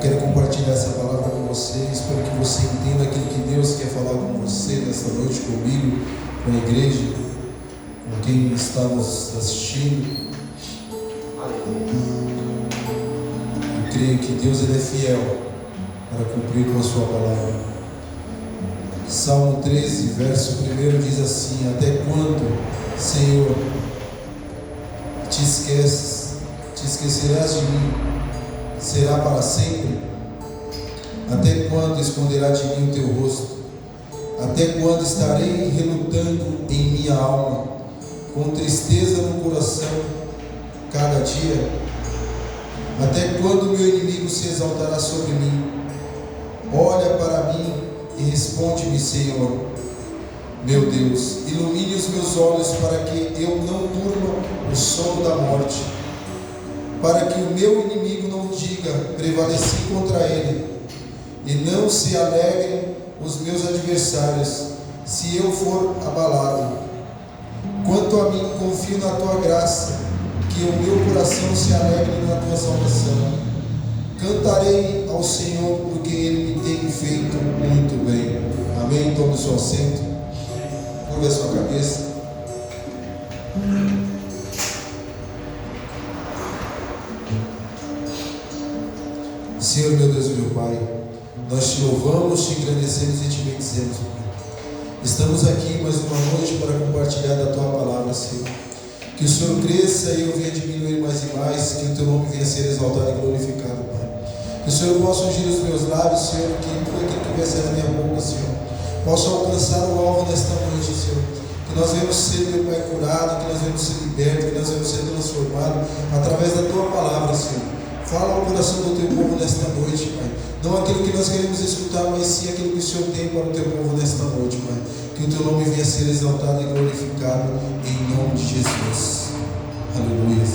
quero compartilhar essa palavra com você. Espero que você entenda aquilo que Deus quer falar com você nessa noite, comigo, com a igreja, com quem está nos assistindo. Eu creio que Deus ele é fiel para cumprir com a sua palavra. Salmo 13, verso 1 diz assim: até quando, Senhor, te esquecerás de mim? Será para sempre? Até quando esconderá de mim o teu rosto? Até quando estarei relutando em minha alma, com tristeza no coração cada dia? Até quando meu inimigo se exaltará sobre mim? Olha para mim e responde-me, Senhor. Meu Deus, ilumine os meus olhos para que eu não durma o sono da morte, para que o meu inimigo não diga: prevaleci contra ele, e não se alegrem os meus adversários, se eu for abalado. Quanto a mim, confio na tua graça, que o meu coração se alegre na tua salvação. Cantarei ao Senhor, porque Ele me tem feito muito bem. Amém? Tome o seu assento, curva a sua cabeça. Senhor, meu Deus e meu Pai, nós te louvamos, te engrandecemos e te bendizemos, Pai. Estamos aqui mais uma noite para compartilhar da tua palavra, Senhor. Que o Senhor cresça e eu venha diminuir mais e mais, que o teu nome venha ser exaltado e glorificado, Pai. Que o Senhor possa ungir os meus lábios, Senhor, que tudo aquilo que vier sair da minha boca, Senhor, possa alcançar o alvo nesta noite, Senhor. Que nós venhamos ser, meu Pai, curado, que nós venhamos ser libertos, que nós venhamos ser transformados através da tua palavra, Senhor. Fala ao coração do teu povo nesta noite, Pai. Não aquilo que nós queremos escutar, mas sim aquilo que o Senhor tem para o teu povo nesta noite, Pai. Que o teu nome venha ser exaltado e glorificado em nome de Jesus. Aleluia.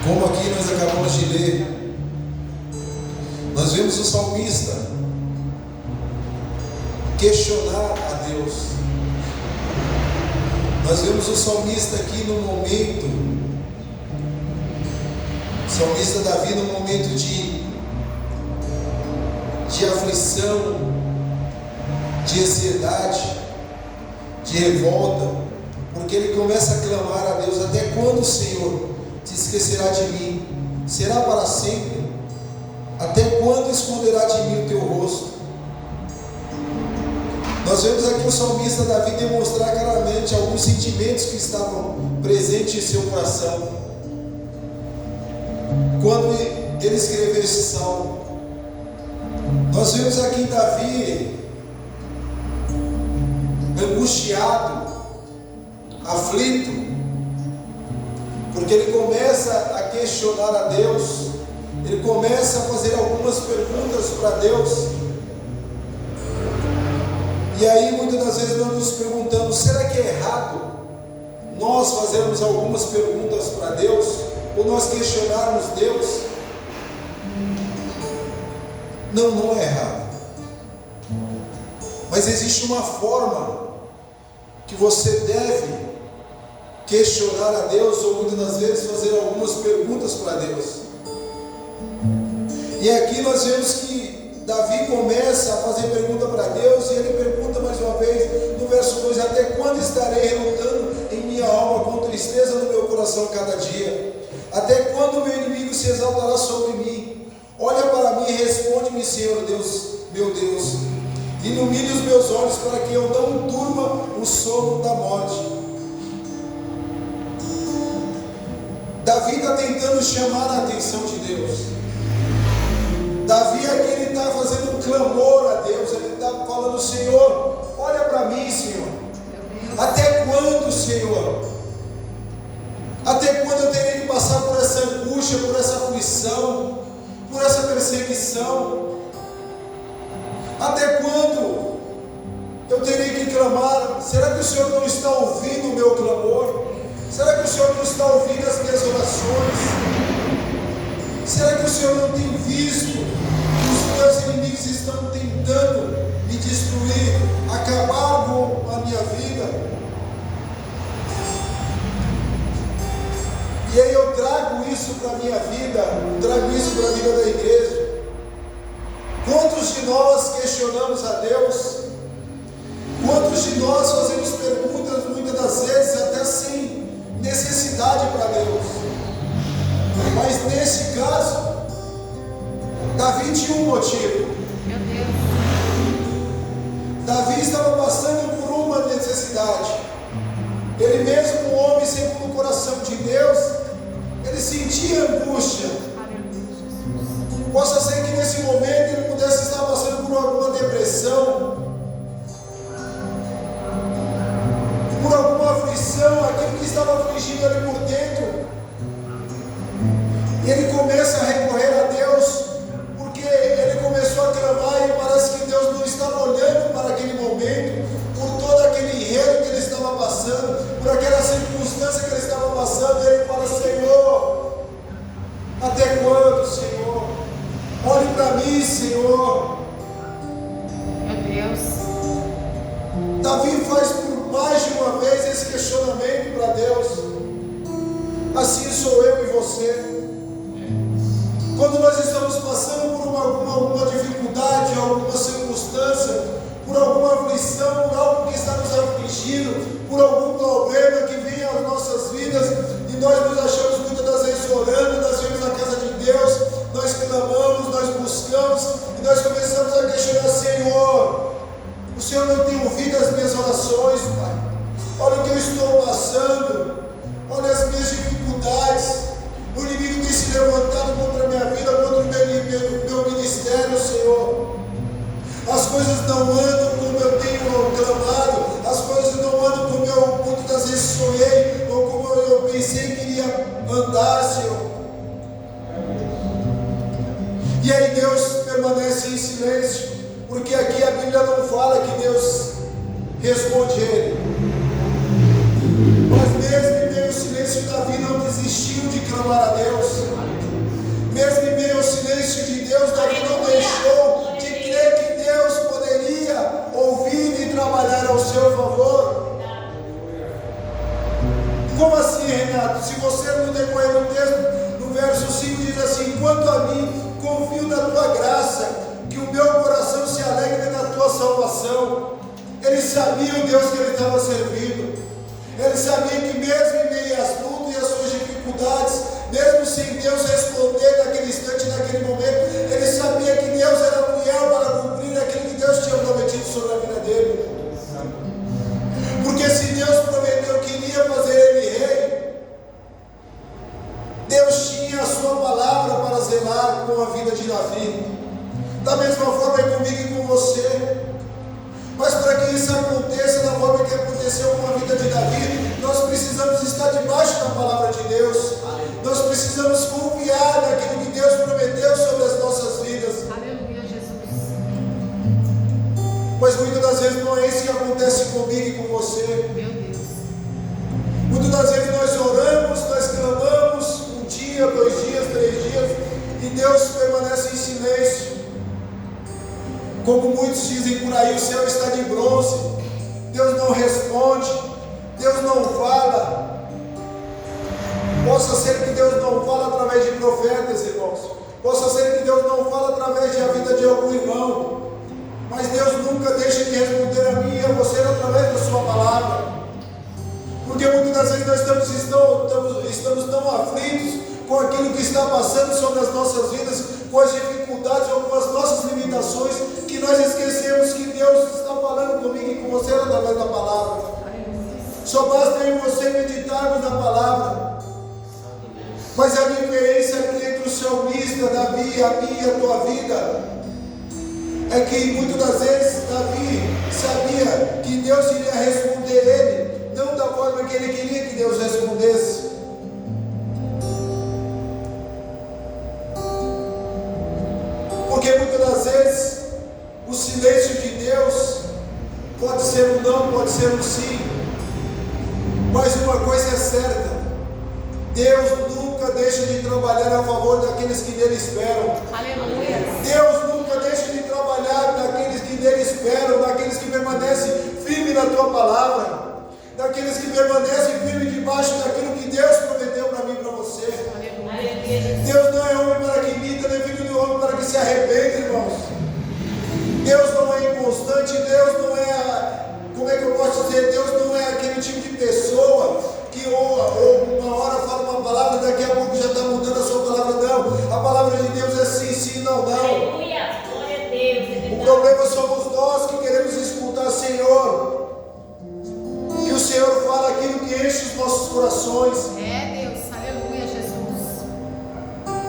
Como aqui nós acabamos de ler, nós vemos o salmista questionar a Deus. Nós vemos o salmista aqui no momento, o salmista Davi no momento de aflição, de ansiedade, de revolta, porque ele começa a clamar a Deus: até quando, Senhor, te esquecerá de mim? Será para sempre? Até quando esconderá de mim o teu rosto? Nós vemos aqui o salmista Davi demonstrar claramente alguns sentimentos que estavam presentes em seu coração quando ele escreveu esse salmo. Nós vemos aqui Davi angustiado, aflito, porque ele começa a questionar a Deus, ele começa a fazer algumas perguntas para Deus. E aí muitas das vezes nós nos perguntamos: será que é errado nós fazermos algumas perguntas para Deus, ou nós questionarmos Deus? Não é errado, mas existe uma forma que você deve questionar a Deus, ou muitas das vezes fazer algumas perguntas para Deus. E aqui nós vemos que Davi começa a fazer pergunta para Deus, e ele pergunta mais uma vez no verso 2: até quando estarei relutando em minha alma, com tristeza no meu coração cada dia? Até quando meu inimigo se exaltará sobre mim? Olha para mim e responde-me, Senhor Deus, meu Deus. Ilumine os meus olhos para que eu não durma o sono da morte. Davi está tentando chamar a atenção de Deus. Davi aqui ele está fazendo um clamor a Deus. Ele está falando: Senhor, olha para mim, Senhor. Até quando, Senhor? Até quando eu terei que passar por essa angústia, por essa aflição, por essa perseguição? Até quando eu terei que clamar? Será que o Senhor não está ouvindo o meu clamor? Será que o Senhor não está ouvindo as minhas orações? Será que o Senhor não tem visto que os meus inimigos estão tentando me destruir, acabar com a minha vida? isso para a minha vida, trago isso para a vida da igreja. Quantos de nós questionamos a Deus? Quantos de nós fazemos perguntas, muitas das vezes até sem necessidade para Deus? Mas nesse caso, Davi tinha um motivo. Meu Deus. Davi estava passando por uma necessidade. Ele mesmo, um homem segundo o coração de Deus, ele sentia angústia. Possa ser que nesse momento ele pudesse estar passando por alguma depressão, por alguma aflição, aquilo que estava afligindo ele por dentro. E ele começa a recorrer a Deus, porque ele começou a clamar e parece que Deus não estava olhando para aquele momento, por todo aquele enredo que ele estava passando, por aquela circunstância que ele estava passando. Ele fala: Senhor, até quando, Senhor? Olhe para mim, Senhor. Meu Deus. Davi faz por mais de uma vez esse questionamento para Deus. Assim sou eu e você. Quando nós estamos passando por alguma dificuldade, alguma circunstância, por alguma aflição, por algo que está nos afligindo, por algum problema que vem às nossas vidas, e nós nos achamos muitas das vezes orando, nós vemos na casa de Deus, nós clamamos, nós buscamos, e nós começamos a questionar: Senhor, o Senhor não tem ouvido as minhas orações, Pai. Olha o que eu estou passando, olha as minhas dificuldades. O inimigo tem se levantado contra a minha vida, contra o meu ministério, Senhor. As coisas não andam como eu tenho clamado, as coisas não andam como eu muitas vezes sonhei, ou como eu pensei que iria andar, Senhor. E aí Deus permanece em silêncio, porque aqui a Bíblia não fala que Deus responde ele. Mas mesmo em meio ao silêncio, Davi não desistiu de clamar a Deus. Mesmo em meio ao silêncio de Deus, Davi não deixou de crer que Deus poderia ouvir e trabalhar ao seu favor. Como assim, Renato? Se você no decorrer do texto, no verso 5 diz assim: quanto a mim, confio na tua graça, que o meu coração se alegre na tua salvação. Ele sabia o Deus que ele estava servindo. Ele sabia que mesmo em meio às lutas e às suas dificuldades, mesmo sem Deus responder naquele instante, naquele momento, ele sabia que Deus era fiel para cumprir aquilo que Deus tinha prometido sobre a vida dele. Porque se Deus prometeu que iria fazer ele rei, Deus tinha a sua palavra para zelar com a vida de Davi. Da mesma forma é comigo e com você. Mas para que isso aconteça da forma que aconteceu com a vida de Davi, nós precisamos estar debaixo da palavra de Deus. Nós precisamos confiar naquilo que Deus prometeu sobre as nossas vidas. Aleluia, Jesus. Pois muitas das vezes não é isso que acontece comigo e com você. Meu Deus. Muitas das vezes nós oramos, nós clamamos, 1 dia, 2 dias, 3 dias, e Deus permanece em silêncio. Como muitos dizem por aí, o céu está de bronze, Deus não responde, Deus não fala. Possa ser que Deus não fala através de profetas, irmãos. Possa ser que Deus não fala através da vida de algum irmão. Mas Deus nunca deixa de responder a mim e a você através da sua palavra. Porque muitas das vezes nós estamos tão aflitos com aquilo que está passando sobre as nossas vidas, com as dificuldades ou com as nossas limitações, que nós esquecemos que Deus está falando comigo e com você através da palavra. Só basta eu e você meditarmos na palavra. Mas a diferença aqui entre o salmista, Davi, a minha e a tua vida, é que muitas das vezes Davi sabia que Deus iria responder ele, não da forma que ele queria que Deus respondesse. Porque muitas das vezes o silêncio de Deus pode ser um não, pode ser um sim. Mas uma coisa é certa: Deus nunca deixa de trabalhar a favor daqueles que nele esperam. Aleluia. Deus nunca deixa de trabalhar daqueles que nele esperam, daqueles que permanecem firmes na tua palavra, daqueles que permanecem firmes debaixo daquilo que Deus prometeu para mim e para você. Aleluia. se arrepende, irmãos. Deus não é inconstante, Deus não é, como é que eu posso dizer, Deus não é aquele tipo de pessoa que ou uma hora fala uma palavra, daqui a pouco já está mudando a sua palavra. Não, a palavra de Deus é sim, sim, não, não. Aleluia, glória a Deus. O problema somos nós que queremos escutar, Senhor. Que o Senhor fala aquilo que enche os nossos corações. É, Deus. Aleluia, Jesus.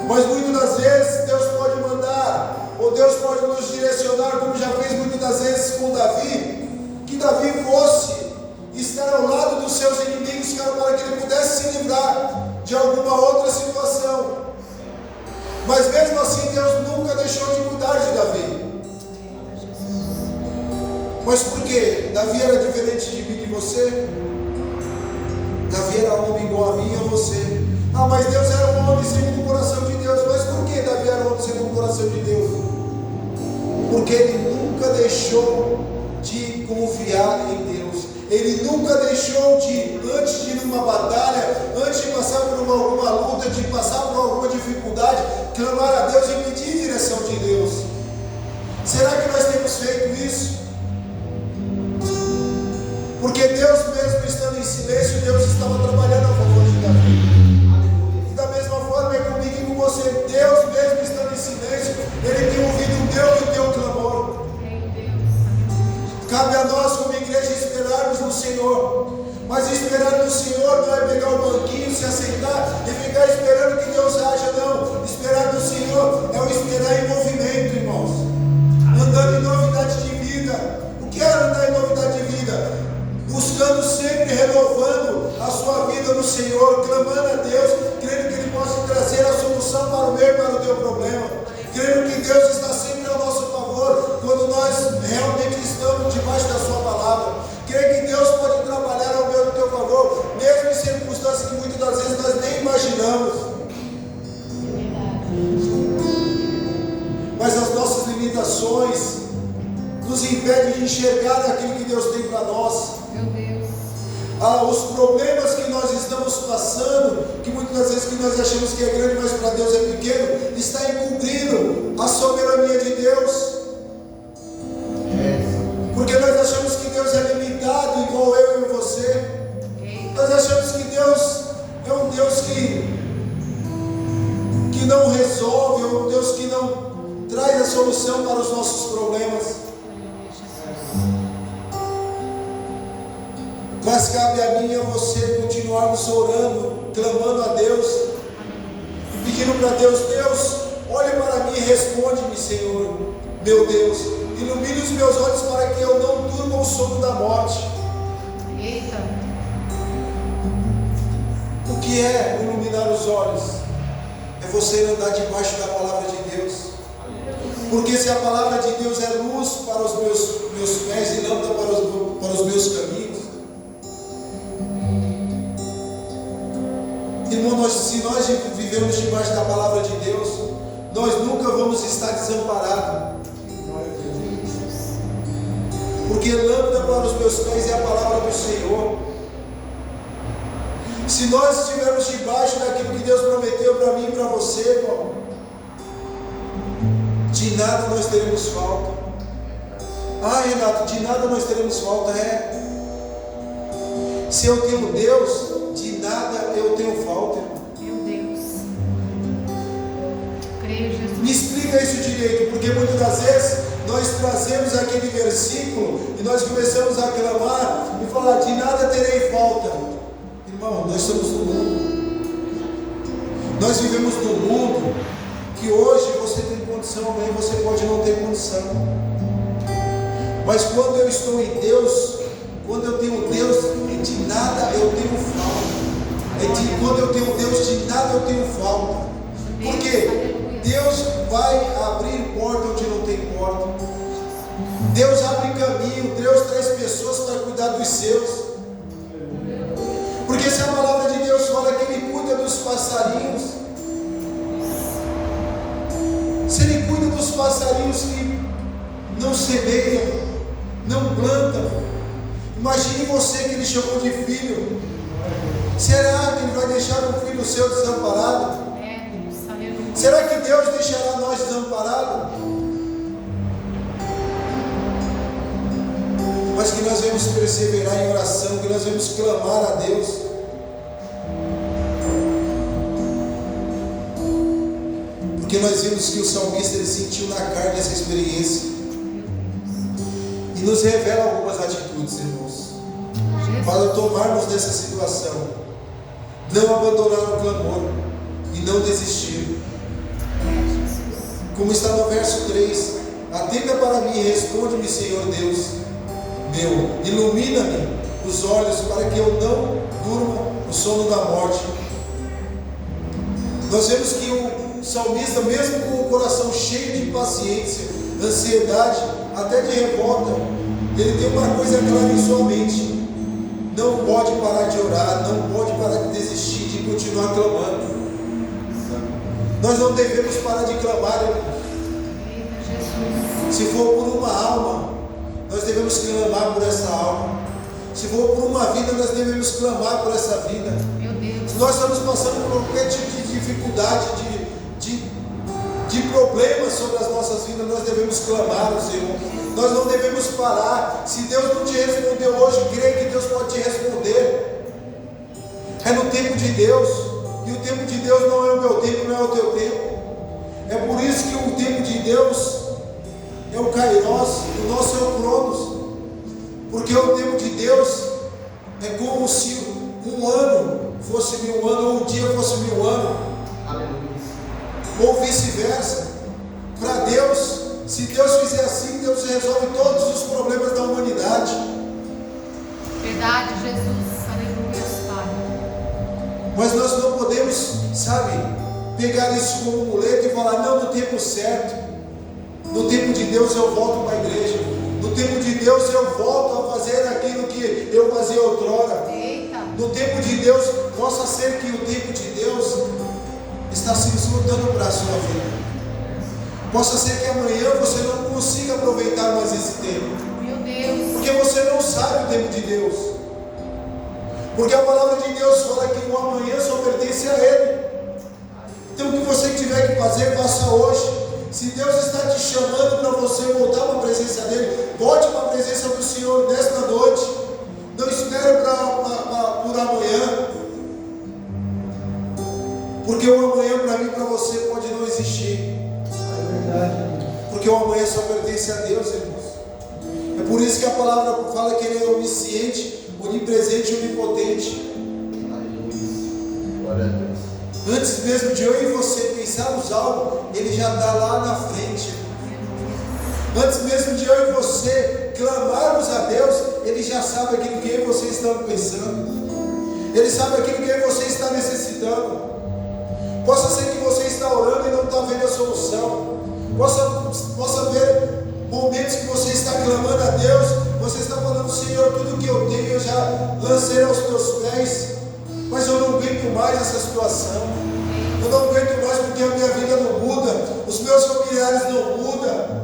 Mas muitas das vezes Deus pode mandar, ou Deus pode nos direcionar, como já fez muitas das vezes com Davi, que Davi fosse estar ao lado dos seus inimigos, para que ele pudesse se livrar de alguma outra situação. Mas mesmo assim Deus nunca deixou de cuidar de Davi. Mas por quê? Davi era diferente de mim e de você? Davi era homem igual a mim e a você. Ah, mas Deus era um homem segundo o coração de Deus. Mas por que Davi era um homem segundo o coração de Deus? Porque ele nunca deixou de confiar em Deus. Ele nunca deixou de, antes de ir numa batalha, antes de passar por alguma luta, de passar por alguma dificuldade, clamar a Deus e pedir direção de Deus. Será que nós temos feito isso? Porque Deus mesmo estando em silêncio, Deus estava trabalhando a favor de Davi. E da mesma forma é comigo e com você. Deus mesmo estando em silêncio, Ele tem ouvido o meu e o teu clamor. Cabe a nós como igreja esperarmos no Senhor. Mas esperar no Senhor não é pegar o banquinho, se aceitar e ficar esperando que Deus haja, não. Esperar no Senhor é o esperar em movimento, irmãos. Andando em novidade de vida. O que é andar em novidade de vida? Buscando sempre, renovando a sua vida no Senhor, clamando a Deus, crendo que Ele possa trazer a solução para o meu e para o teu problema, crendo que Deus está sempre ao nosso favor, quando nós realmente estamos debaixo da sua palavra, creio que Deus pode trabalhar ao meu e ao teu favor, mesmo em circunstâncias que muitas das vezes nós nem imaginamos. Mas as nossas limitações nos impedem de enxergar aquilo que Deus tem para nós. Meu Deus. Os problemas que nós estamos passando, que muitas das vezes que nós achamos que é grande, mas para Deus é pequeno, está encobrindo a soberania de Deus. Porque nós achamos que Deus é limitado, igual eu e você. Nós achamos que Deus é um Deus que não resolve, é um Deus que não traz a solução para os nossos problemas. Mas cabe a mim e a você continuarmos orando, clamando a Deus, e pedindo para Deus: Deus, olhe para mim e responde-me, Senhor, meu Deus, ilumine os meus olhos para que eu não durma o sono da morte. Eita. O que é iluminar os olhos? É você andar debaixo da palavra de Deus. Porque se a palavra de Deus é luz para os meus pés e lâmpada para os meus caminhos, irmão, se nós vivemos debaixo da palavra de Deus, nós nunca vamos estar desamparados. Porque lâmpada para os meus pés é a palavra do Senhor. Se nós estivermos debaixo daquilo que Deus prometeu para mim e para você, irmão, de nada nós teremos falta. Ah, Renato, de nada nós teremos falta. Se eu tenho Deus, de nada eu tenho falta. Meu Deus. Creio, Jesus. Me explica isso direito, porque muitas das vezes nós trazemos aquele versículo e nós começamos a clamar e falar: de nada terei falta. Irmão, nós estamos no mundo. Nós vivemos num mundo que hoje você tem condição, amanhã você pode não ter condição. Mas quando eu estou em Deus, quando eu tenho Deus, de nada eu tenho falta. Quando eu tenho Deus, de nada eu tenho falta. Por quê? Deus vai abrir porta onde não tem porta. Deus abre caminho, Deus traz pessoas para cuidar dos seus. Porque se a palavra de Deus fala que Ele cuida dos passarinhos, se Ele cuida dos passarinhos que não semeiam, não plantam, imagine você que Ele chamou de filho. Será que Ele vai deixar um filho seu desamparado? Será que Deus deixará nós desamparados? Mas que nós vamos perseverar em oração, que nós vamos clamar a Deus. Porque nós vimos que o salmista ele sentiu na carne essa experiência. E nos revela algumas atitudes, irmãos, para tomarmos dessa situação. Não abandonar o clamor e não desistir. Como está no verso 3: atenta para mim e responde-me, Senhor Deus meu, ilumina-me os olhos para que eu não durma o sono da morte. Nós vemos que o salmista, mesmo com o coração cheio de impaciência, ansiedade, até de revolta, ele tem uma coisa clara em sua mente: não pode parar de orar, não pode parar de desistir, de continuar clamando. Nós não devemos parar de clamar, irmãos. Se for por uma alma, nós devemos clamar por essa alma. Se for por uma vida, nós devemos clamar por essa vida. Meu Deus. Se nós estamos passando por qualquer tipo de dificuldade, de problemas sobre as nossas vidas, nós devemos clamar ao Senhor. Nós não devemos parar. Se Deus não te respondeu hoje, creia que Deus pode te responder. É no tempo de Deus. E o tempo de Deus não é o meu tempo, não é o teu tempo. É por isso que o tempo de Deus é o Kairos, o nosso é o Cronos. Porque o tempo de Deus é como se um ano fosse 1000 anos, ou um dia fosse 1000 anos. Ou vice-versa. Para Deus, se Deus fizer assim, Deus resolve todos os problemas da humanidade. Verdade, Jesus. Aleluia, Pai. Mas nós não podemos, sabe, pegar isso como muleta e falar: não, no tempo certo. No tempo de Deus eu volto para a igreja. No tempo de Deus eu volto a fazer aquilo que eu fazia outrora. Eita. No tempo de Deus, possa ser que o tempo de Deus está se esgotando para a sua vida. Possa ser que amanhã você não consiga aproveitar mais esse tempo. Meu Deus. Porque você não sabe o tempo de Deus. Porque a palavra de Deus fala que o amanhã só pertence a Ele. Então o que você tiver que fazer, faça hoje. Se Deus está te chamando para você voltar para a presença dEle, volte para a presença do Senhor nesta noite. Não espere por amanhã. Porque o amanhã para mim e para você pode não existir. É verdade. Porque o amanhã só pertence a Deus, irmãos. É por isso que a palavra fala que Ele é onisciente, onipresente e onipotente. Glória a Deus. Antes mesmo de eu e você pensarmos algo, Ele já está lá na frente. Antes mesmo de eu e você clamarmos a Deus, Ele já sabe aquilo que eu e você estamos pensando. Ele sabe aquilo que eu e você está necessitando. Possa ser que você está orando e não está vendo a solução. Possa ver momentos que você está clamando a Deus. Você está falando: Senhor, tudo que eu tenho eu já lancei aos teus pés. Mas eu não aguento mais essa situação. Eu não aguento mais porque a minha vida não muda. Os meus familiares não mudam.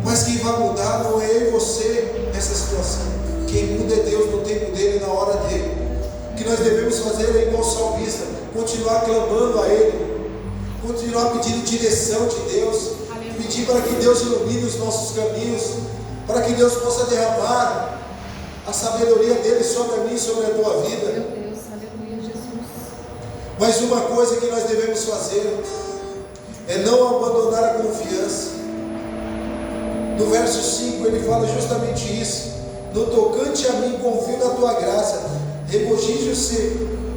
Mas quem vai mudar não é eu e você nessa situação. Quem muda é Deus no tempo dele, na hora dele. O que nós devemos fazer é igual o salmista: continuar clamando a Ele, continuar pedindo direção de Deus, pedir para que Deus ilumine os nossos caminhos, para que Deus possa derramar a sabedoria dele sobre a mim e sobre a tua vida. Meu Deus, aleluia, Jesus. Mas uma coisa que nós devemos fazer é não abandonar a confiança. No verso 5 ele fala justamente isso: no tocante a mim confio na tua graça, regozijo-se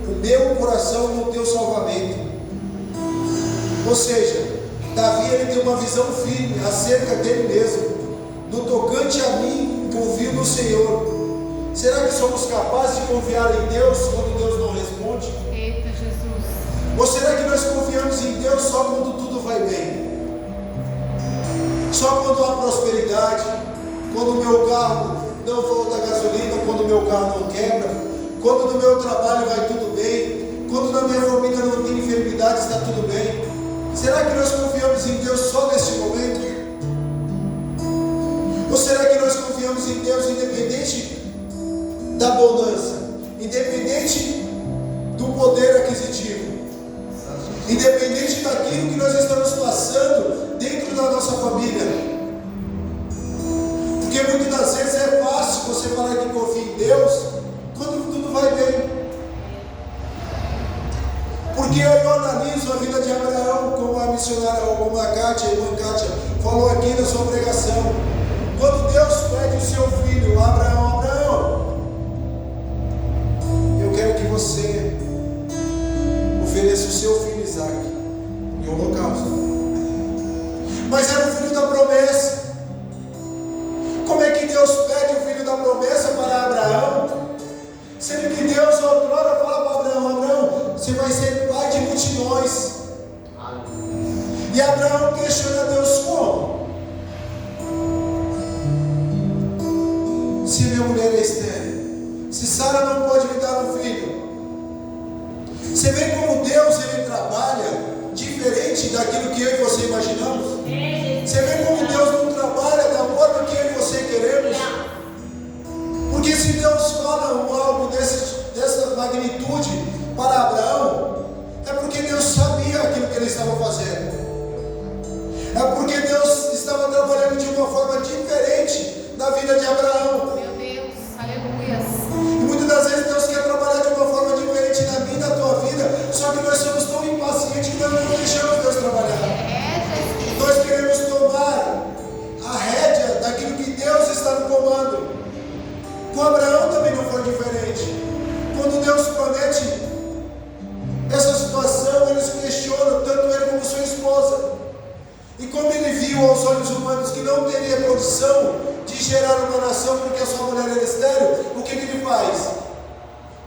o meu coração no teu salvamento. Ou seja, Davi ele tem uma visão firme acerca dele mesmo. No tocante a mim confio no Senhor. Será que somos capazes de confiar em Deus quando Deus não responde? Eita, Jesus. Ou será que nós confiamos em Deus só quando tudo vai bem? Só quando há prosperidade, quando o meu carro não falta gasolina, quando o meu carro não quebra, quando no meu trabalho vai tudo bem, quando na minha família não tem enfermidade, está tudo bem? Será que nós confiamos em Deus só neste momento? Ou será que nós confiamos em Deus independente da bonança, independente do poder aquisitivo, independente da Porque muitas das vezes é fácil você falar que confia em Deus quando tudo vai bem. Porque eu analiso a vida de Abraão, como a missionária, ou como a Kátia, a irmã Kátia, falou aqui na sua pregação. Quando Deus pede o seu filho, Abraão, eu quero que você ofereça o seu filho Isaac em holocausto. Mas era o filho da promessa. Como é que Deus pede o filho da promessa para Abraão? Sendo que Deus outrora fala para Abraão, você vai ser pai de multidões. E Abraão questiona Deus como? Se minha mulher é estéril, se Sara não pode me dar um filho. Você vê como Deus ele trabalha diferente daquilo que eu e você imaginamos? Você vê como Deus não trabalha da forma que eu e você queremos? Porque se Deus fala algo dessa magnitude para Abraão, é porque Deus sabia aquilo que ele estava fazendo. É porque Deus estava trabalhando de uma forma diferente na vida de Abraão. Meu Deus, aleluias. E muitas das vezes Deus quer trabalhar de uma forma diferente na minha e na tua vida, só que nós somos tão impacientes que nós não deixamos Deus trabalhar. Nós queremos tomar a rédea daquilo que Deus está no comando. Com Abraão também não foi diferente. Quando Deus promete essa situação, eles questionam, tanto ele como sua esposa. E como ele viu aos olhos humanos que não teria condição de gerar uma nação porque a sua mulher era estéril, o que ele faz?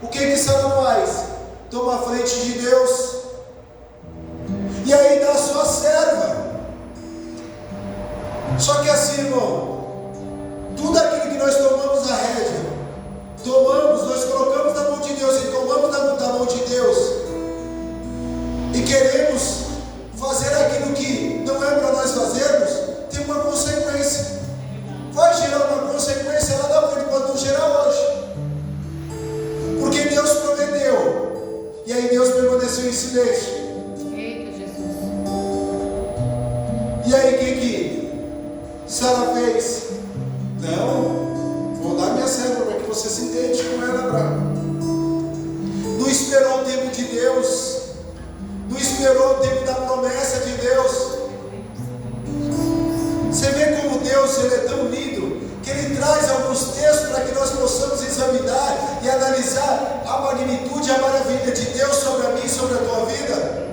O que Sara faz? Toma a frente de Deus. E aí dá a sua serva. Só que assim, irmão, tudo aquilo que nós tomamos a rédea, nós colocamos na mão de Deus e tomamos da mão de Deus, e queremos fazer aquilo que não é para nós fazermos, tem uma consequência. Vai gerar uma consequência lá na frente, pode não gerar hoje. Porque Deus prometeu, e aí Deus permaneceu em silêncio. Eita, Jesus. E aí o que Sara fez? Não, vou dar minha serva para que você se entende com ela, Abraão. Não esperou o tempo de Deus, não esperou o tempo da promessa de Deus. Você vê como Deus ele é tão lindo, que Ele traz alguns textos para que nós possamos examinar e analisar a magnitude e a maravilha de Deus sobre a mim e sobre a tua vida.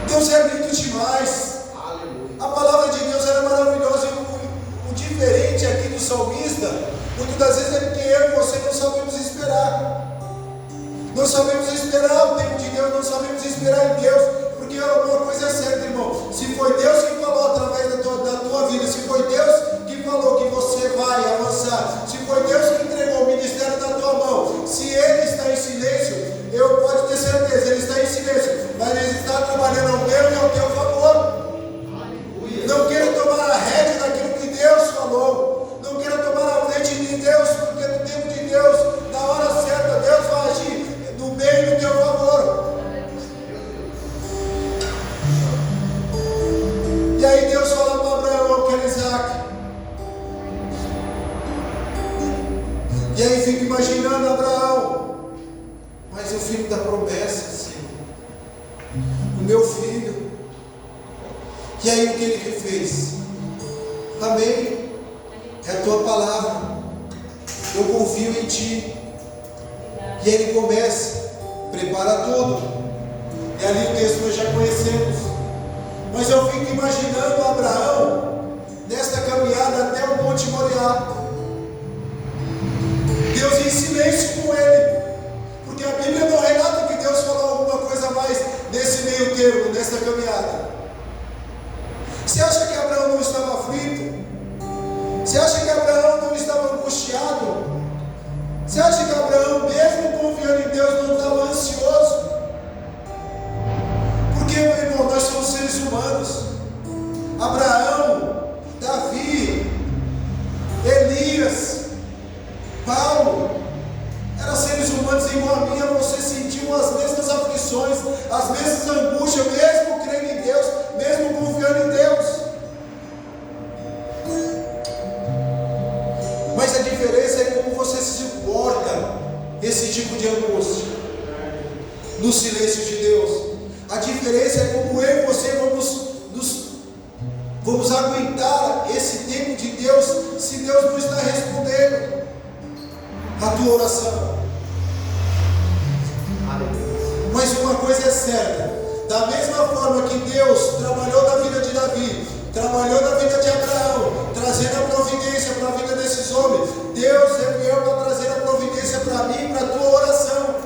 Deus é lindo demais. A palavra de Deus era maravilhosa. O diferente aqui do salmista, muitas das vezes é porque eu e você não sabemos esperar. Não sabemos esperar o tempo de Deus, não sabemos esperar em Deus. Porque uma coisa é certa, irmão. Se foi Deus que falou através da tua vida, se foi Deus que falou que você vai avançar, se foi Deus que entregou o ministério na tua mão, se Ele está em silêncio, eu posso ter certeza, Ele está em silêncio, mas Ele está trabalhando ao meu e ao teu favor. Não queira tomar a rédea daquilo que Deus falou. Não queira tomar a frente de Deus, porque no tempo de Deus, na hora certa, Deus vai agir no meio do teu favor. E aí Deus fala para Abraão, eu quero Isaac. E aí fica imaginando Abraão, mas o filho da promessa, Senhor, o meu filho. E aí o que ele fez? Amém, é a tua palavra, eu confio em ti. E aí ele começa, prepara tudo. E ali o texto nós já conhecemos. Mas eu fico imaginando Abraão nesta caminhada até o Monte Moriá, Deus em silêncio com ele, porque a Bíblia não relata que Deus falou alguma coisa a mais nesse meio termo, nesta caminhada. Você acha que Abraão não estava aflito? Você acha que Abraão não estava angustiado? Você acha que Abraão, mesmo confiando em Deus, não estava ansioso? Porque, meu irmão, nós somos seres humanos. Abraão, Davi, Elias, Paulo, eram seres humanos igual a mim, a você, sentiam as mesmas aflições, as mesmas angústias, mesmo crendo em Deus, mesmo confiando em Deus. Mas a diferença é como você suporta esse tipo de angústia no silêncio de Deus. A diferença é como eu e você vamos aguentar esse tempo de Deus, se Deus não está respondendo a tua oração. Mas uma coisa é certa: da mesma forma que Deus trabalhou na vida de Davi, trabalhou na vida de Abraão, trazendo a providência para a vida desses homens, Deus veio para trazer a providência para mim e para a tua oração.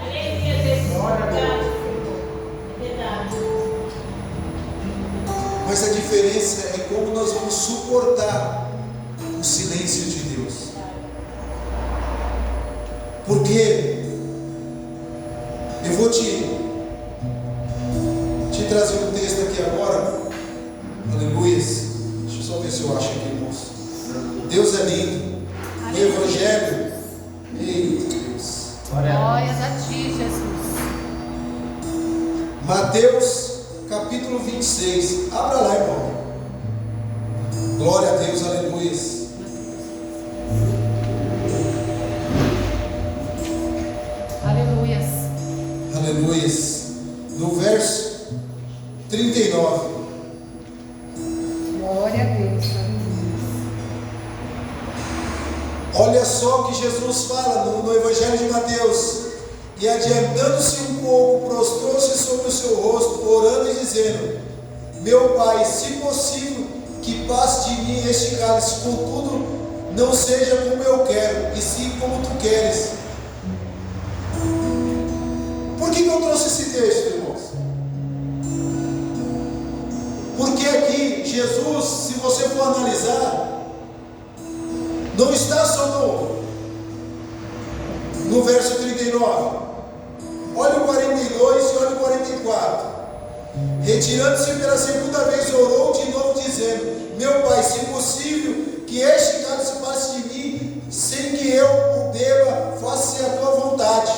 Aleluia, Jesus. É verdade. Mas a diferença é como nós vamos suportar o silêncio de Deus. Porque eu vou te trazer um texto aqui agora. Aleluia. Deixa eu só ver se eu acho aqui, irmãos. Deus é lindo. O Evangelho. Eita Deus. Glórias a ti, Jesus. Mateus capítulo 26. Abra lá, irmão. Glória a Deus, aleluia. Aleluias. Aleluia. No verso 39. Glória a Deus. Olha só o que Jesus fala no Evangelho de Mateus. E adiantando-se um pouco, prostrou-se sobre o seu rosto, orando e dizendo: Meu Pai, se possível, que passe de mim este cálice, contudo, não seja como eu quero, e sim como tu queres. Por que eu trouxe esse texto, irmãos? Porque aqui, Jesus, se você for analisar, não está só no verso 39. Olha o 42 e olha o 44. Retirando-se pela segunda vez, orou de novo, dizendo: Meu Pai, se possível, que este cálice passe de mim, sem que eu o beba, faça-se a tua vontade.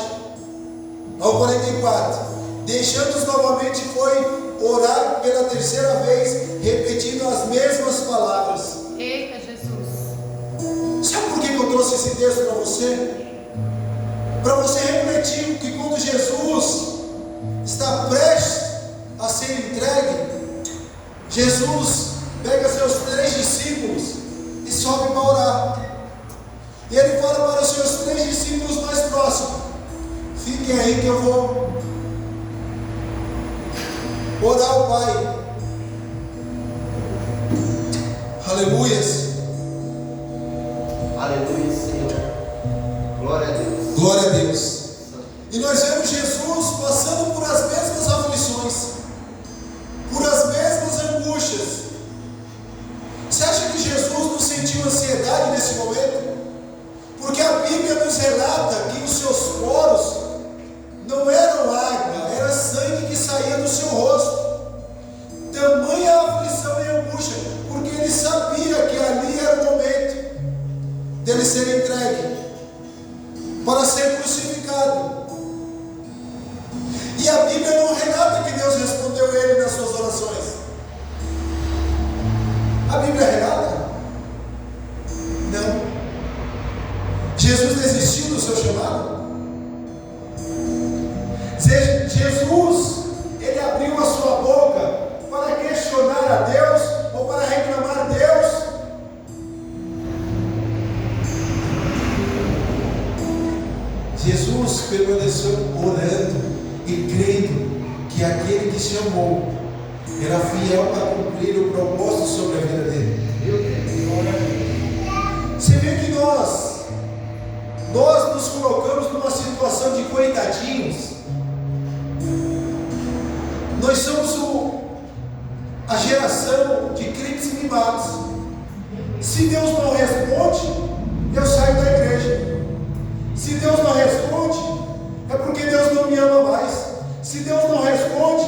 Ao 44. Deixando-os novamente, foi orar pela terceira vez, repetindo as mesmas palavras. Eita, Jesus. Sabe por que eu trouxe esse texto para você? Para você refletir que quando Jesus está prestes a ser entregue, Jesus pega seus 3 discípulos e sobe para orar. E ele fala para os seus 3 discípulos mais próximos: fiquem aí que eu vou orar ao Pai. Aleluias. Aleluia, Senhor. Glória a Deus. Glória a Deus. E nós vemos Jesus passando por as mesmas aflições, por as mesmas angústias. Você acha que Jesus não sentiu ansiedade nesse momento? Porque a Bíblia nos relata que os seus poros não eram água, era sangue que saía do seu rosto. Tamanha aflição e angústia, porque ele sabia que ali era o momento dele ser entregue para ser crucificado. E a Bíblia não relata que Deus respondeu ele nas suas orações. A Bíblia relata? Não. Jesus desistiu do seu chamado? Jesus, ele abriu a sua boca para questionar a Deus ou para reclamar a Deus? Jesus permaneceu orando e crendo que aquele que chamou era fiel para cumprir o propósito sobre a vida dele. Você vê que nós nos colocamos numa situação de coitadinhos. Nós somos a geração de crentes mimados. Se Deus não responde, eu saio da igreja. Se Deus não responde, é porque Deus não me ama mais. Se Deus não responde,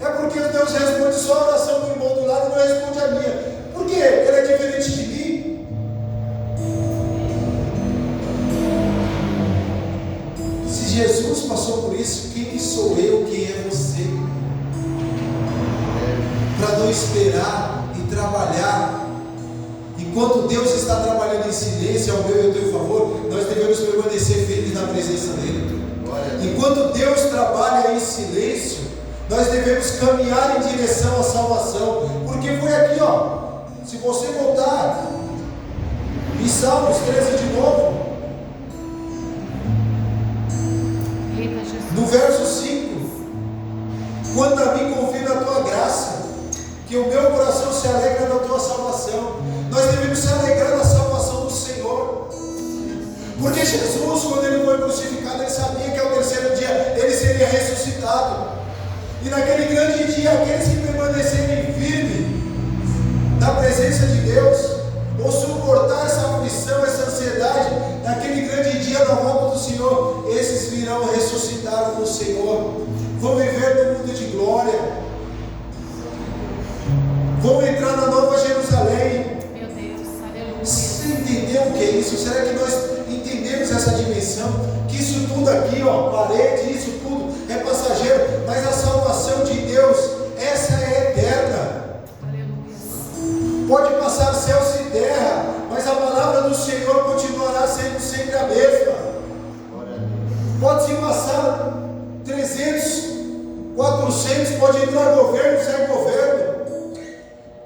é porque Deus responde só a oração do irmão do lado e não responde a minha. Por quê? Ele é diferente de mim. Se Jesus passou por isso, quem sou eu, quem é você? Para não esperar e trabalhar enquanto enquanto Deus está trabalhando em silêncio ao meu e ao teu favor, nós devemos permanecer firmes na presença dEle. Enquanto Deus trabalha em silêncio, nós devemos caminhar em direção à salvação, porque foi aqui, ó, se você voltar em Salmos 13 de novo, no verso 5, quanto a mim confio na tua graça, que o meu coração se alegra na tua salvação. Nós devemos se alegrar na salvação do Senhor, porque Jesus, quando ele foi crucificado, ele sabia que ao terceiro dia ele seria ressuscitado, e naquele grande dia, aqueles que permanecerem firmes na presença de Deus, ou suportar essa aflição, essa ansiedade, naquele grande dia da volta do Senhor, esses virão ressuscitar no Senhor, vão viver no mundo de glória, vão entrar na Nova Jerusalém. Meu Deus, aleluia. Você entendeu o que é isso? Será que nós entendemos essa dimensão? Que isso tudo aqui, ó, parede, isso tudo é passageiro, mas a salvação de Deus, essa é eterna. Aleluia. Pode passar céus e terra, mas a palavra do Senhor continuará sendo sempre a mesma. Pode-se passar 300, 400, pode entrar governo, sai governo.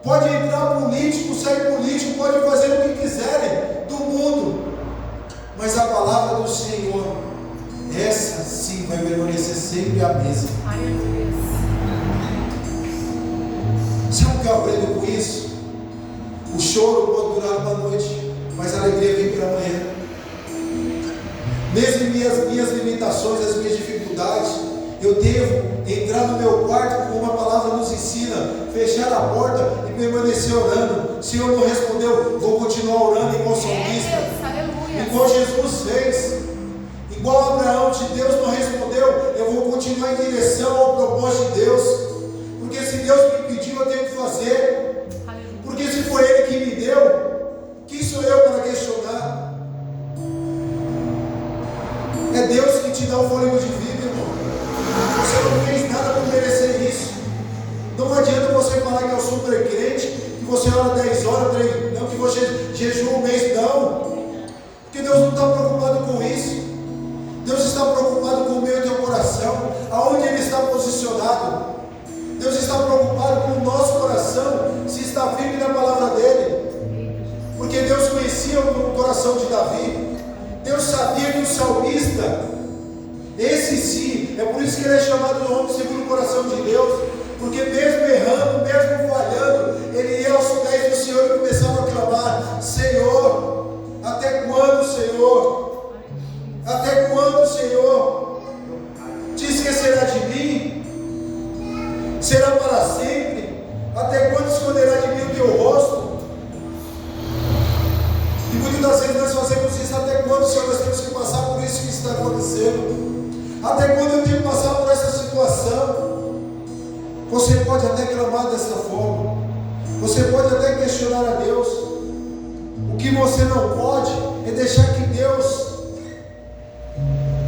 Pode entrar político, sai político, pode fazer o que quiserem do mundo, mas a palavra do Senhor, essa sim vai permanecer sempre a mesma. Aleluia. Sabe o que eu aprendo com isso? O choro pode durar uma noite, mas a alegria vem pela manhã. Mesmo em minhas limitações, as minhas dificuldades, eu devo entrar no meu quarto, como a palavra nos ensina, fechar a porta e permanecer orando. Se eu não respondeu, vou continuar orando igual salmista, igual Jesus fez, igual Abraão, se Deus não respondeu, eu vou continuar em direção ao propósito de Deus, porque se Deus me pediu, eu tenho que fazer, porque se foi Ele que me deu, quem sou eu para questionar? É Deus que te dá o fôlego de vida, irmão. Você não fez nada para merecer isso. Não adianta você falar que é o super crente, que você ora 10 horas, 3, não, que você jejua um mês, não. Porque Deus não está preocupado com isso. Deus está preocupado com o meu e teu coração, aonde Ele está posicionado. Deus está preocupado com o nosso coração, se está firme na palavra dEle. Porque Deus conhecia o coração de Davi. Deus sabia que o salmista, esse sim, é por isso que ele é chamado de homem segundo o coração de Deus, porque mesmo errando, mesmo falhando, ele ia aos pés do Senhor e começava a clamar: Senhor, até quando, Senhor? Até quando, Senhor? Te esquecerá de mim? Será para sempre? Até quando esconderá de mim o teu rosto? E muitas das vezes nós fazemos isso. Até quando, Senhor, nós temos que passar por isso que está acontecendo? Até quando eu tenho que passar por essa situação? Você pode até clamar dessa forma, você pode até questionar a Deus. O que você não pode é deixar que Deus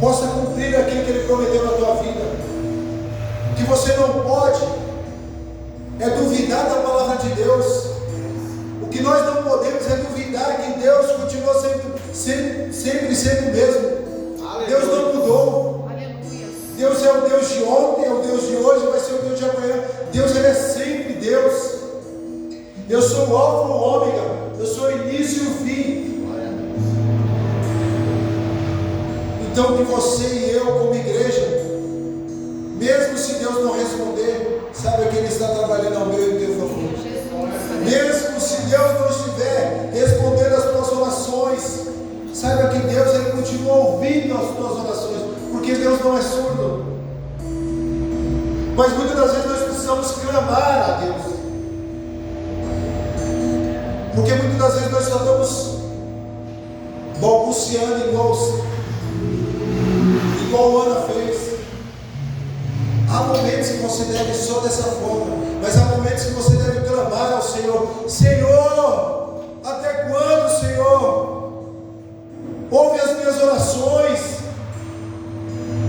possa cumprir aquilo que Ele prometeu na tua vida. O que você não pode é duvidar da palavra de Deus. O que nós não podemos é duvidar que Deus continua sempre sendo o mesmo. Deus não mudou. Aleluia. Deus é o Deus de ontem, é o Deus de hoje, vai ser o Deus de amanhã. Deus, Ele é sempre Deus. Eu sou o alfa e o ômega, eu sou o início e o fim. Então que você e eu, como igreja, mesmo se Deus não responder, saiba que Ele está trabalhando ao meu e ao teu favor. Mesmo se Deus não estiver respondendo as tuas orações, saiba que Deus, Ele continua ouvindo as tuas orações, porque Deus não é surdo. Mas muitas das vezes nós precisamos clamar a Deus, porque muitas das vezes nós só estamos balbuciando igual Ana fez. Há momentos que você deve só dessa forma, mas há momentos que você deve clamar ao Senhor: Senhor, até quando, Senhor? Ouve as minhas orações,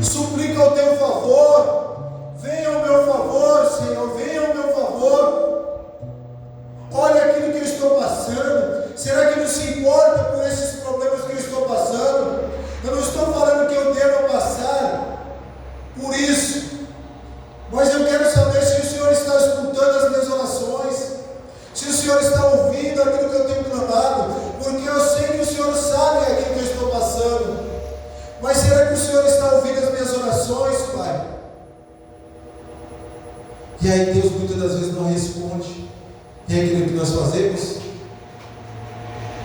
suplica ao teu favor, venha ao meu favor, Senhor, venha ao meu favor. Olha aquilo que eu estou passando. Será E aí Deus muitas das vezes não responde. E aí aquilo que nós fazemos,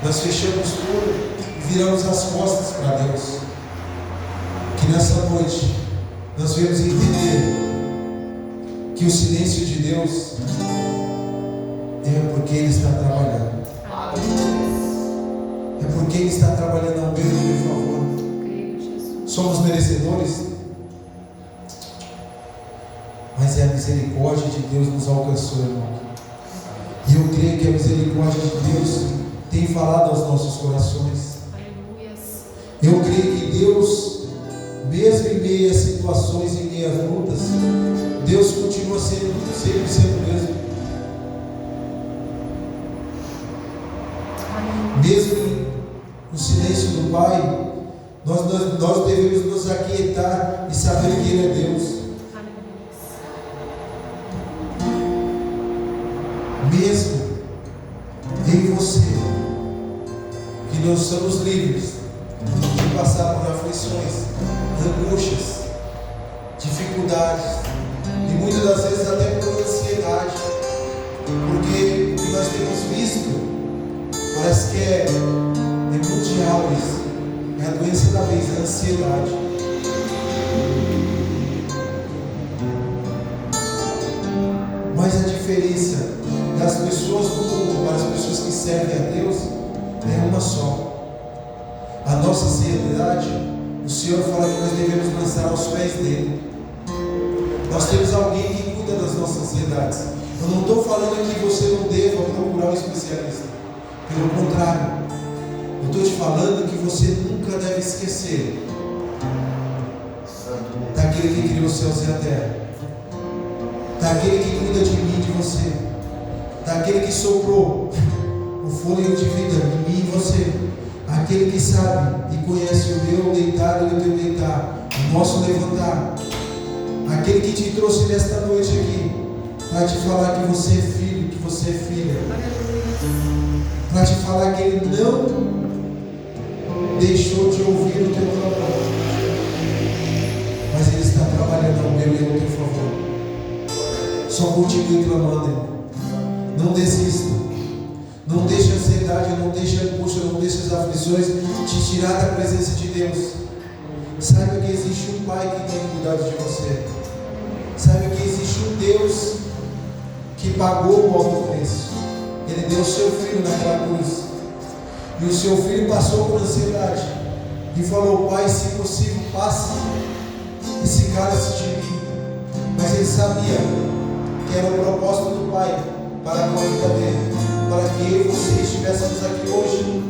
nós fechamos tudo e viramos as costas para Deus. Que nessa noite nós viemos entender que o silêncio de Deus é porque Ele está trabalhando. É porque Ele está trabalhando ao meu favor. Somos merecedores, mas é a misericórdia de Deus nos alcançou, irmão. E eu creio que a misericórdia de Deus tem falado aos nossos corações. Eu creio que Deus, mesmo em meio a situações, em meio a lutas, Deus continua sempre sendo o mesmo. Mesmo no silêncio do Pai, nós devemos nos aquietar e saber que Ele é Deus. Mesmo em você, que nós somos livres de passar por aflições, angústias, dificuldades e muitas das vezes até por ansiedade, porque o que nós temos visto parece que é mundial isso, é a doença da vez, a ansiedade. Mas a diferença das pessoas do mundo para as pessoas que servem a Deus é uma só. A nossa ansiedade, o Senhor fala que nós devemos lançar aos pés dele. Nós temos alguém que cuida das nossas ansiedades. Eu não estou falando que você não deva procurar um especialista. Pelo contrário, eu estou te falando que você nunca deve esquecer daquele que criou os céus e a terra, daquele que cuida de mim e de você, daquele que soprou o fôlego de vida em mim e você, aquele que sabe e conhece o meu deitar e o teu deitar, o nosso levantar, aquele que te trouxe nesta noite aqui para te falar que você é filho, que você é filha, para te falar que Ele não deixou de ouvir o teu clamor, mas Ele está trabalhando ao meu e ao teu favor. Só continue clamando, irmão. Não desista. Não deixe a ansiedade, não deixe a angústia, não deixe as aflições te tirar da presença de Deus. Saiba que existe um Pai que tem cuidado de você. Saiba que existe um Deus que pagou o alto preço. Ele deu o seu filho naquela cruz. E o seu filho passou por ansiedade e falou: Pai, se possível, passe esse cálice de mim. Mas ele sabia que era o propósito do Pai para a vida dele, para que eu e você estivéssemos aqui hoje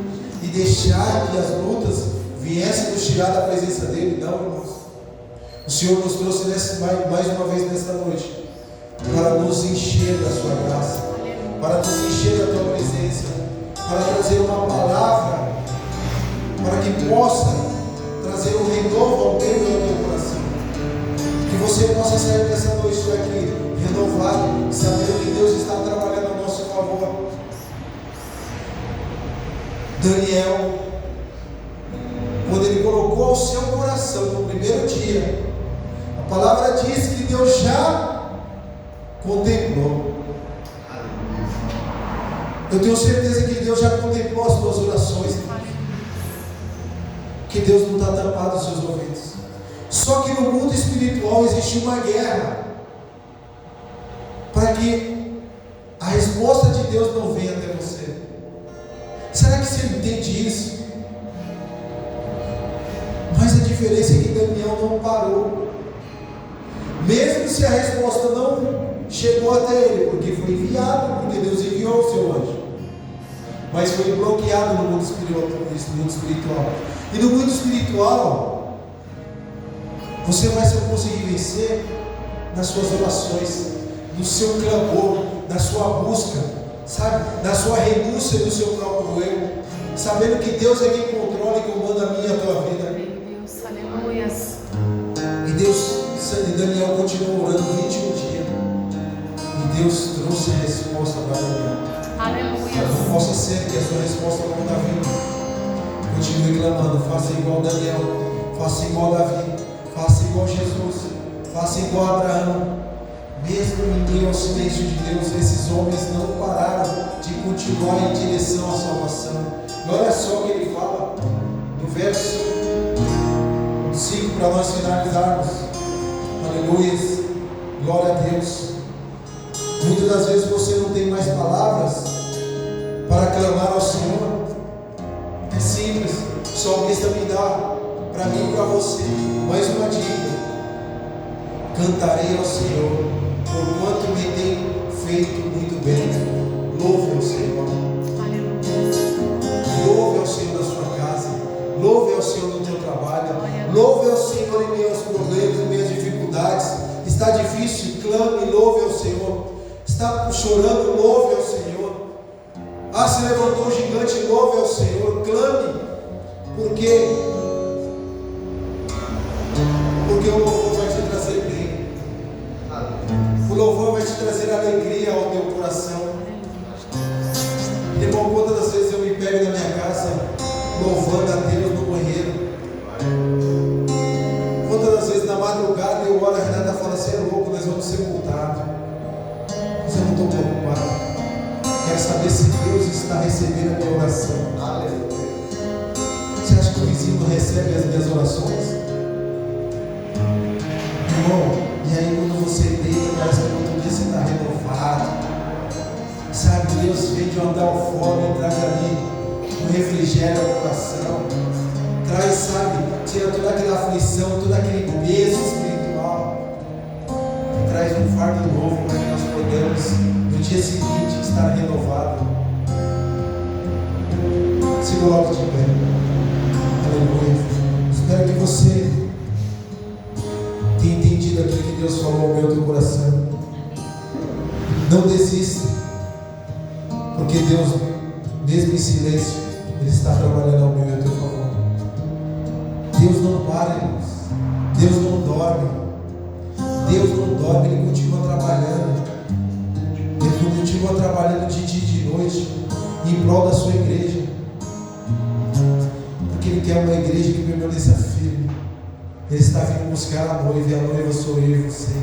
e deixar que as lutas viessem nos tirar da presença dele. Não, irmãos. O Senhor nos trouxe mais uma vez nesta noite para nos encher da sua graça, para nos encher da tua presença, para trazer uma palavra para que possa trazer um renovo ao meu e ao teu coração, que você possa sair dessa noite daqui renovado, sabendo que Deus está trabalhando a nosso favor. Daniel, quando ele colocou ao seu coração no primeiro dia, a palavra diz que Deus já contemplou. Eu tenho certeza que Deus já contemplou as tuas orações, que Deus não está tampado os seus ouvidos. Só que no mundo espiritual existe uma guerra para que a resposta de Deus não venha até você. Será que você entende isso? Mas a diferença é que Daniel não parou, mesmo se a resposta não chegou até ele, porque foi enviado, porque Deus enviou o seu anjo, mas foi bloqueado no mundo espiritual. E no mundo espiritual você vai só conseguir vencer nas suas orações, no seu clamor, na sua busca, sabe? Na sua renúncia do seu próprio eu, sabendo que Deus é quem controla e comanda a minha e a tua vida. Deus, aleluias. E Deus, Daniel continuou orando 21 dias. E Deus trouxe a resposta para Daniel. Aleluia. Não possa ser que a sua resposta não está vindo. Continue clamando, faça igual Daniel, faça igual Davi, faça igual Jesus, faça igual Abraão. Mesmo em meio ao silêncio de Deus, esses homens não pararam de continuar em direção à salvação. E olha só o que ele fala no verso 5 para nós finalizarmos. Aleluia, glória a Deus. Muitas das vezes você não tem mais palavras para clamar ao Senhor. É simples, o salmista me dá para mim e para você mais uma dica: cantarei ao Senhor, porquanto me tem feito muito bem. Louve ao Senhor. Louve ao Senhor na sua casa, louve ao Senhor no teu trabalho, louve ao Senhor em meio aos problemas, em meio às dificuldades. Está difícil, clame e louve ao Senhor. Está chorando, louve ao Senhor. Ah, se levantou um gigante, louve ao Senhor, clame. Por quê? Porque o louvor vai te trazer bem. O louvor vai te trazer alegria ao teu coração. Irmão, quantas das vezes eu me pego na minha casa louvando a Deus no banheiro? Quantas das vezes na madrugada eu oro, a Renata fala: você é louco, nós vamos ser multados. Mas eu não estou preocupado. Quero saber se Deus está recebendo a minha oração. Aleluia. Você acha que o vizinho não recebe as minhas orações? Irmão, e aí quando você deita, parece que no outro dia você está renovado. Sabe, Deus vem de uma tal forma e traz ali um refrigério ao coração. Traz, sabe, tira toda aquela aflição, todo aquele peso espiritual. E traz um fardo novo para que nós podemos, no dia seguinte, estar renovado. Se coloque de pé. Aleluia. Espero que você tenha entendido aquilo que Deus falou ao meu teu coração. Não desista, porque Deus, mesmo em silêncio, Ele está trabalhando ao meu e ao teu favor. Deus não para, irmãos. Deus não dorme. Deus não dorme, Ele continua trabalhando. Ele continua trabalhando de dia e de noite em prol da sua igreja. Porque Ele quer uma igreja que permaneça firme. Ele está vindo buscar a noiva, e a noiva sou eu e você.